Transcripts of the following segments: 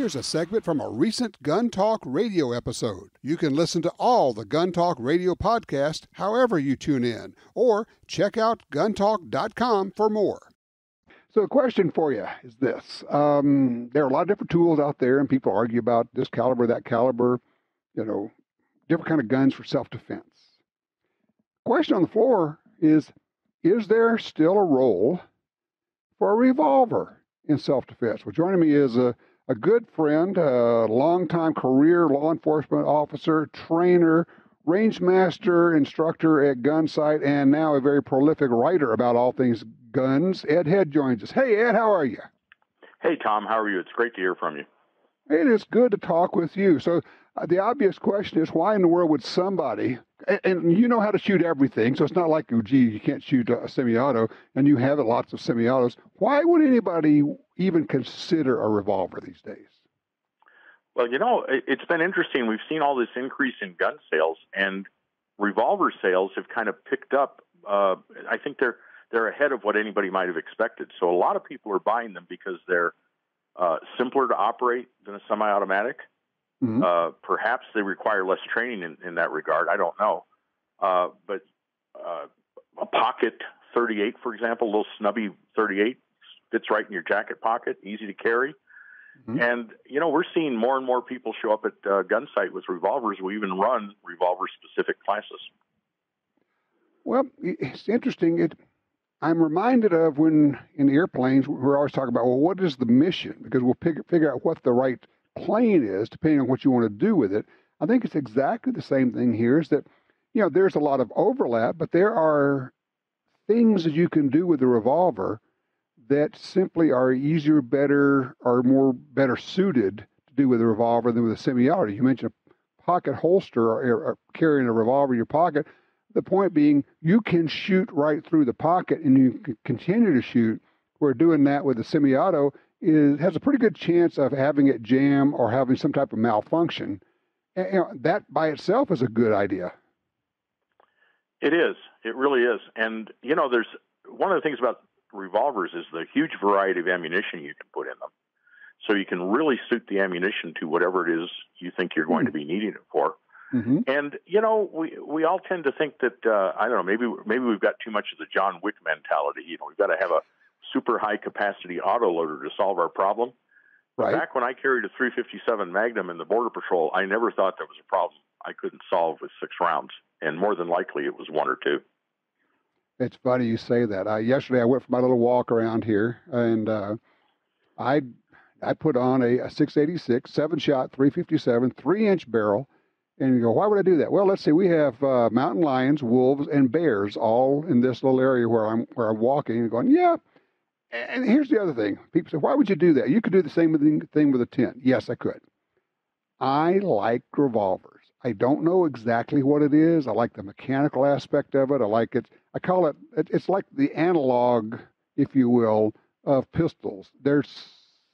Here's a segment from a recent Gun Talk radio episode. You can listen to all the Gun Talk radio podcasts however you tune in, or check out guntalk.com for more. So the question for you is this. There are a lot of different tools out there, and people argue about this caliber, that caliber, different kind of guns for self-defense. Question on the floor is there still a role for a revolver in self-defense? Well, joining me is a good friend, a longtime career law enforcement officer, trainer, range master, instructor at Gunsite, and now a very prolific writer about all things guns. Ed Head joins us. Hey, Ed, how are you? Hey, Tom, how are you? It's great to hear from you. It is good to talk with you. So the obvious question is, why in the world would somebody, and you know how to shoot everything, so it's not like, oh, gee, you can't shoot a semi-auto, and you have lots of semi-autos. Why would anybody even consider a revolver these days? Well, it's been interesting. We've seen all this increase in gun sales, and revolver sales have kind of picked up. I think they're ahead of what anybody might have expected. So a lot of people are buying them because they're simpler to operate than a semi-automatic. Mm-hmm. Perhaps they require less training in that regard. I don't know. But a pocket 38, for example, a little snubby 38, fits right in your jacket pocket, easy to carry. Mm-hmm. And, we're seeing more and more people show up at Gunsite with revolvers. We even run revolver-specific classes. Well, it's interesting. I'm reminded of when in airplanes, we're always talking about, well, what is the mission? Because we'll figure out what the right plane is, depending on what you want to do with it. I think it's exactly the same thing here, is that, there's a lot of overlap, but there are things that you can do with a revolver that simply are easier, better, or better suited to do with a revolver than with a semi-auto. You mentioned a pocket holster or carrying a revolver in your pocket. The point being, you can shoot right through the pocket and you can continue to shoot, where doing that with a semi-auto has a pretty good chance of having it jam or having some type of malfunction. And, that by itself is a good idea. It is. It really is. And, there's one of the things about revolvers is the huge variety of ammunition you can put in them. So you can really suit the ammunition to whatever it is you think you're going to be needing it for. Mm-hmm. And, we all tend to think that, I don't know, maybe we've got too much of the John Wick mentality. We've got to have a super high capacity autoloader to solve our problem. Right. Back when I carried a .357 Magnum in the Border Patrol, I never thought there was a problem I couldn't solve with 6 rounds. And more than likely it was 1 or 2. It's funny you say that. Yesterday I went for my little walk around here, and I put on a 686 7-shot .357 3-inch barrel. And you go, why would I do that? Well, let's see. We have mountain lions, wolves, and bears all in this little area where I'm walking, and going, yeah. And here's the other thing. People say, why would you do that? You could do the same thing with a 10. Yes, I could. I like revolvers. I don't know exactly what it is. I like the mechanical aspect of it. I like it. I call it's like the analog, if you will, of pistols. They're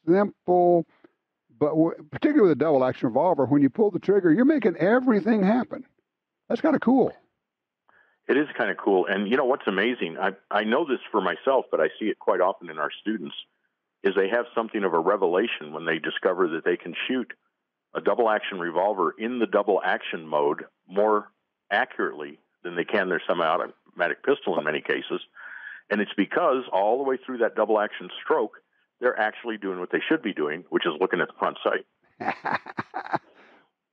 simple, but particularly with a double-action revolver, when you pull the trigger, you're making everything happen. That's kind of cool. It is kind of cool. And what's amazing, I know this for myself, but I see it quite often in our students, is they have something of a revelation when they discover that they can shoot a double-action revolver in the double-action mode more accurately than they can their semi-automatic pistol in many cases. And it's because all the way through that double-action stroke, they're actually doing what they should be doing, which is looking at the front sight.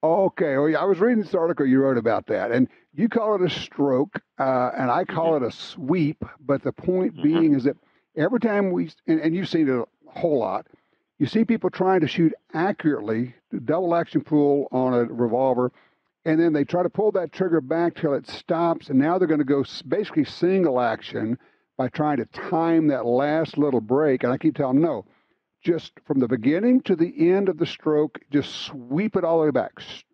Okay. Well, I was reading this article you wrote about that, and you call it a stroke, and I call it a sweep. But the point being is that every time and you've seen it a whole lot, you see people trying to shoot accurately, double action pull on a revolver, and then they try to pull that trigger back till it stops, and now they're going to go basically single action by trying to time that last little break. And I keep telling them, no, just from the beginning to the end of the stroke, just sweep it all the way back.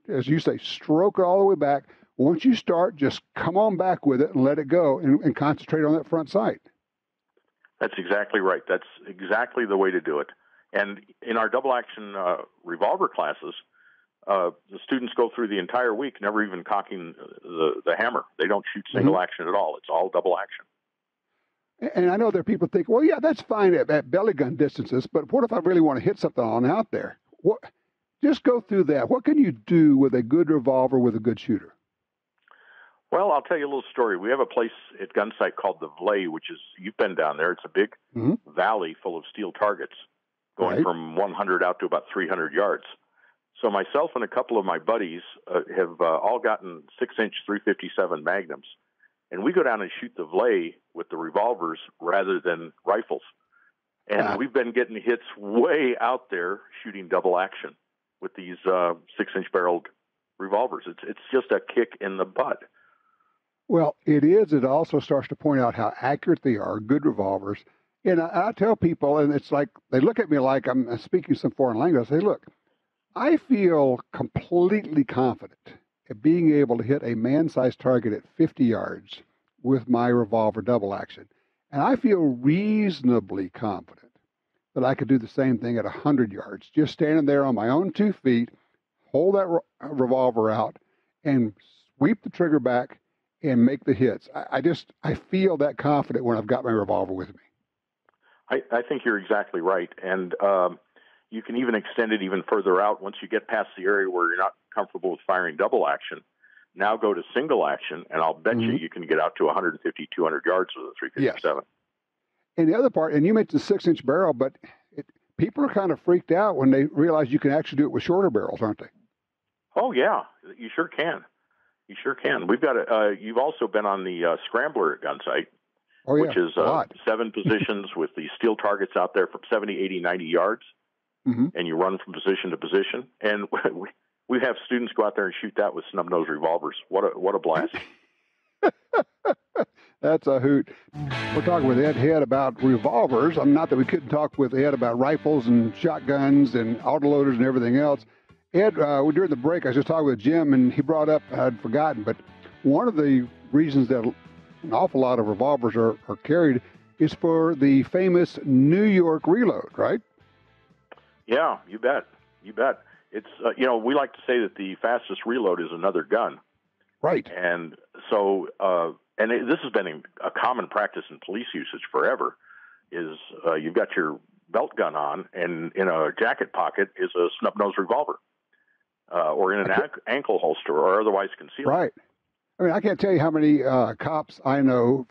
As you say, stroke it all the way back. Once you start, just come on back with it and let it go and concentrate on that front sight. That's exactly right. That's exactly the way to do it. And in our double-action revolver classes, the students go through the entire week never even cocking the hammer. They don't shoot single action at all. It's all double action. And I know there are people think, well, yeah, that's fine at belly gun distances, but what if I really want to hit something on out there? Just go through that. What can you do with a good revolver with a good shooter? Well, I'll tell you a little story. We have a place at Gunsite called the Vlay, which is, you've been down there. It's a big valley full of steel targets going from 100 out to about 300 yards. So myself and a couple of my buddies have all gotten 6-inch 357 Magnums. And we go down and shoot the Vlay with the revolvers rather than rifles. And we've been getting hits way out there shooting double action with these 6-inch barreled revolvers. It's just a kick in the butt. Well, it is. It also starts to point out how accurate they are, good revolvers. And I tell people, and it's like they look at me like I'm speaking some foreign language. I say, look, I feel completely confident at being able to hit a man-sized target at 50 yards with my revolver double action. And I feel reasonably confident that I could do the same thing at 100 yards, just standing there on my own 2 feet, hold that revolver out, and sweep the trigger back and make the hits. I feel that confident when I've got my revolver with me. I think you're exactly right. And you can even extend it even further out once you get past the area where you're not comfortable with firing double action. Now go to single action, and I'll bet you can get out to 150, 200 yards with a 357. Yes. And the other part, and you mentioned the 6-inch barrel, but people are kind of freaked out when they realize you can actually do it with shorter barrels, aren't they? Oh, yeah. You sure can. You sure can. We've got you've also been on the Scrambler at Gunsite, which is 7 positions with the steel targets out there from 70, 80, 90 yards, and you run from position to position. And we have students go out there and shoot that with snub-nosed revolvers. What a blast. That's a hoot. We're talking with Ed Head about revolvers. Not that we couldn't talk with Ed about rifles and shotguns and autoloaders and everything else. Ed, during the break, I was just talking with Jim, and he brought up, I'd forgotten, but one of the reasons that an awful lot of revolvers are carried is for the famous New York reload, right? Yeah, you bet. You bet. It's, we like to say that the fastest reload is another gun. Right. And so, this has been a common practice in police usage forever, is you've got your belt gun on, and in a jacket pocket is a snub-nosed revolver. Or in an ankle holster, or otherwise concealed. Right. I mean, I can't tell you how many cops I know,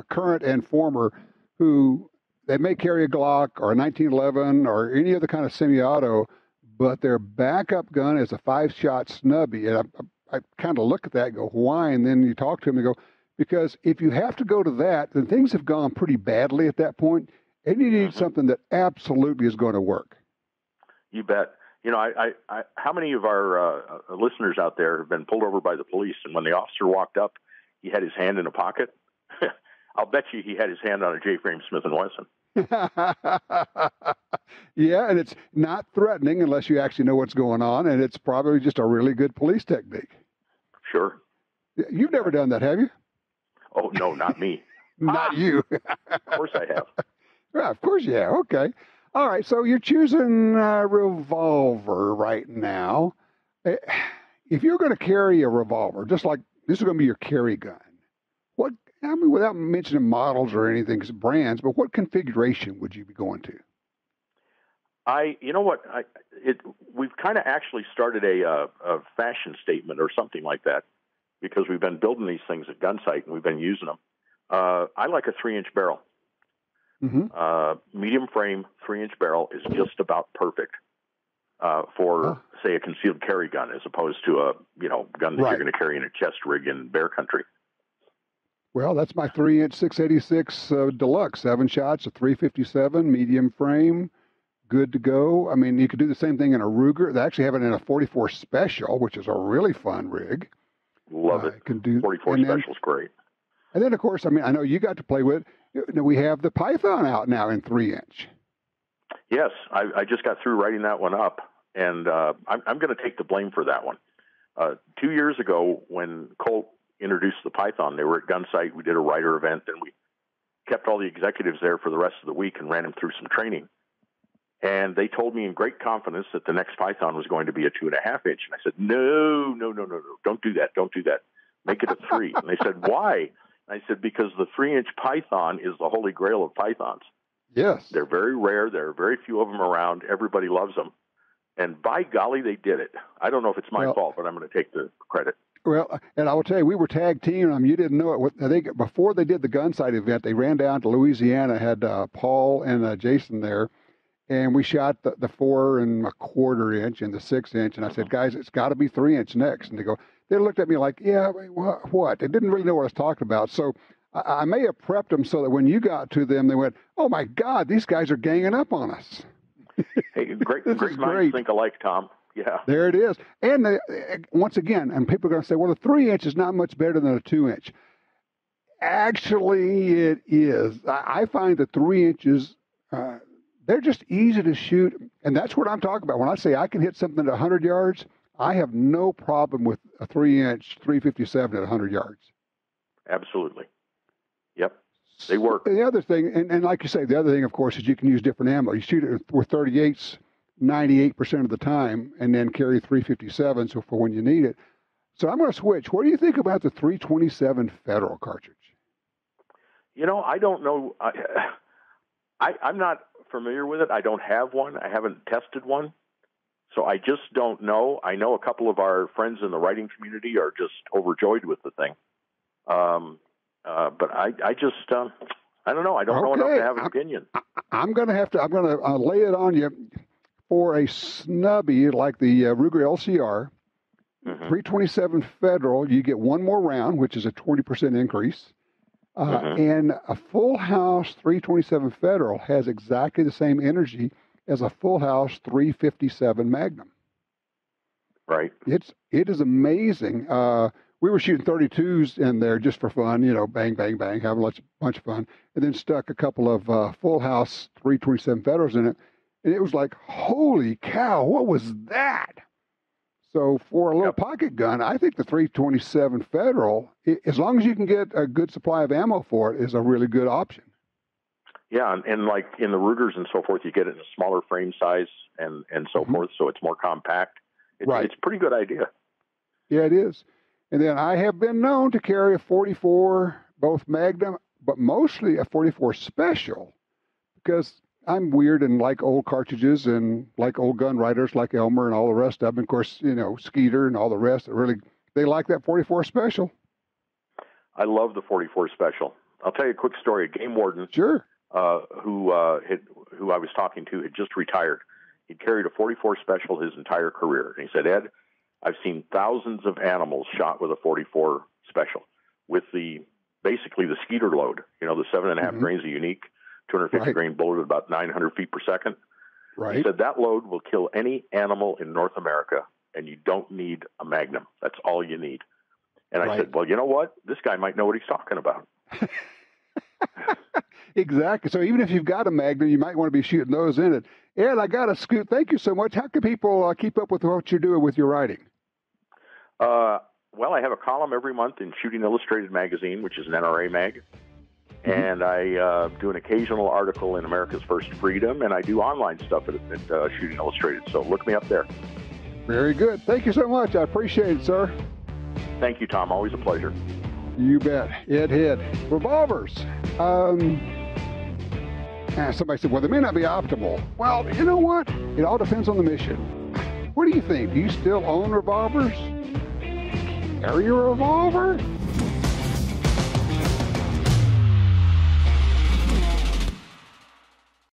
current and former, who they may carry a Glock or a 1911 or any other kind of semi-auto, but their backup gun is a 5-shot snubby. And I kind of look at that and go, why? And then you talk to them and go, because if you have to go to that, then things have gone pretty badly at that point, and you need something that absolutely is going to work. You bet. How many of our listeners out there have been pulled over by the police, and when the officer walked up, he had his hand in a pocket? I'll bet you he had his hand on a J-frame Smith & Wesson. Yeah, and it's not threatening unless you actually know what's going on, and it's probably just a really good police technique. Sure. You've never done that, have you? Oh, no, not me. Not you. Of course I have. Yeah, of course you have. Okay. All right, so you're choosing a revolver right now. If you're going to carry a revolver, just like this is going to be your carry gun, without mentioning models or anything, brands, but what configuration would you be going to? We've kind of actually started a fashion statement or something like that, because we've been building these things at Gunsite and we've been using them. I like a 3-inch barrel. Medium frame 3-inch barrel is just about perfect for, say, a concealed carry gun, as opposed to a gun that you're going to carry in a chest rig in bear country. Well, that's my 3-inch 686 Deluxe, 7 shots, a 357 medium frame, good to go. I mean, you could do the same thing in a Ruger. They actually have it in a 44 Special, which is a really fun rig. Love it. 44 Special's great. And then, of course, I mean, I know you got to play with. We have the Python out now in 3-inch. Yes, I just got through writing that one up, and I'm going to take the blame for that one. 2 years ago, when Colt introduced the Python, they were at Gunsite. We did a writer event, and we kept all the executives there for the rest of the week and ran them through some training. And they told me in great confidence that the next Python was going to be a 2.5-inch. And I said, no, don't do that. Make it a 3. And they said, why? I said, because the 3-inch Python is the holy grail of Pythons. Yes. They're very rare. There are very few of them around. Everybody loves them. And by golly, they did it. I don't know if it's my fault, but I'm going to take the credit. Well, and I will tell you, we were tag teaming them. You didn't know it. Before they did the Gunsite event, they ran down to Louisiana, had Paul and Jason there, and we shot the 4 1/4 inch and the 6 inch. And I said, guys, it's got to be 3 inch next. And they looked at me like, yeah, what? They didn't really know what I was talking about. So I may have prepped them so that when you got to them, they went, oh my God, these guys are ganging up on us. Hey, great minds think alike, Tom. Yeah. There it is. And once again, and people are going to say, well, the 3 inch is not much better than a 2 inch. Actually, it is. I find the 3 inches, they're just easy to shoot. And that's what I'm talking about. When I say I can hit something at 100 yards, I have no problem with a 3 inch 357 at 100 yards. Absolutely. Yep. They work. The other thing, and like you say, the other thing, of course, is you can use different ammo. You shoot it with 38s 98% of the time and then carry 357 so for when you need it. So I'm going to switch. What do you think about the 327 Federal cartridge? I don't know. I'm not familiar with it. I don't have one. I haven't tested one. So I just don't know. I know a couple of our friends in the writing community are just overjoyed with the thing. But I just, I don't know. I don't know enough to have an opinion. I'm going to lay it on you. For a snubby like the Ruger LCR, 327 Federal, you get one more round, which is a 20% increase. And a full house 327 Federal has exactly the same energy as a full house 357 Magnum. Right. It is amazing. We were shooting 32s in there just for fun, bang, bang, bang, having a bunch of fun, and then stuck a couple of full house 327 Federals in it. And it was like, holy cow, what was that? So for a little pocket gun, I think the 327 Federal, as long as you can get a good supply of ammo for it, is a really good option. Yeah, and like in the Rugers and so forth, you get it in a smaller frame size and so forth, so it's more compact. It's a pretty good idea. Yeah, it is. And then I have been known to carry a 44, both Magnum, but mostly a 44 Special, because I'm weird and like old cartridges and like old gun writers like Elmer and all the rest of them. Of course, Skeeter and all the rest. They like that 44 Special. I love the 44 Special. I'll tell you a quick story. A game warden, sure, who I was talking to, had just retired. He'd carried a 44 Special his entire career, and he said, "Ed, I've seen thousands of animals shot with a 44 Special, with basically the Skeeter load. The 7.5 grains of unique." 250 grain bullet at about 900 feet per second. Right. He said that load will kill any animal in North America, and you don't need a Magnum. That's all you need. And I said, well, you know what? This guy might know what he's talking about. Exactly. So even if you've got a Magnum, you might want to be shooting those in it. Ed, I got to scoot. Thank you so much. How can people keep up with what you're doing with your writing? Well, I have a column every month in Shooting Illustrated magazine, which is an NRA mag. And I do an occasional article in America's First Freedom, and I do online stuff at Shooting Illustrated. So look me up there. Very good. Thank you so much. I appreciate it, sir. Thank you, Tom. Always a pleasure. You bet. Ed Head. Revolvers. Somebody said, well, they may not be optimal. Well, you know what? It all depends on the mission. What do you think? Do you still own revolvers? Carry a revolver?